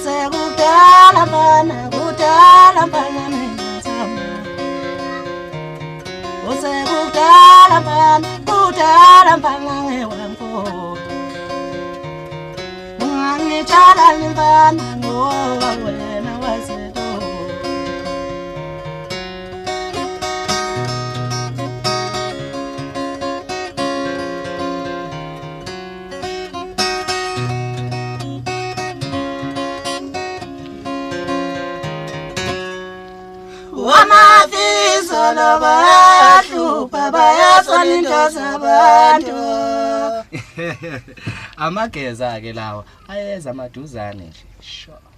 Usekudala mana kudala mana nenzama Usekudala mana kudala mana ngewamfo Ungangitshala limbana ngoba wena wasedo Wamafiso labantu babayazwa into zabantu Amageza ke lawa ayeza amaduzane nje sure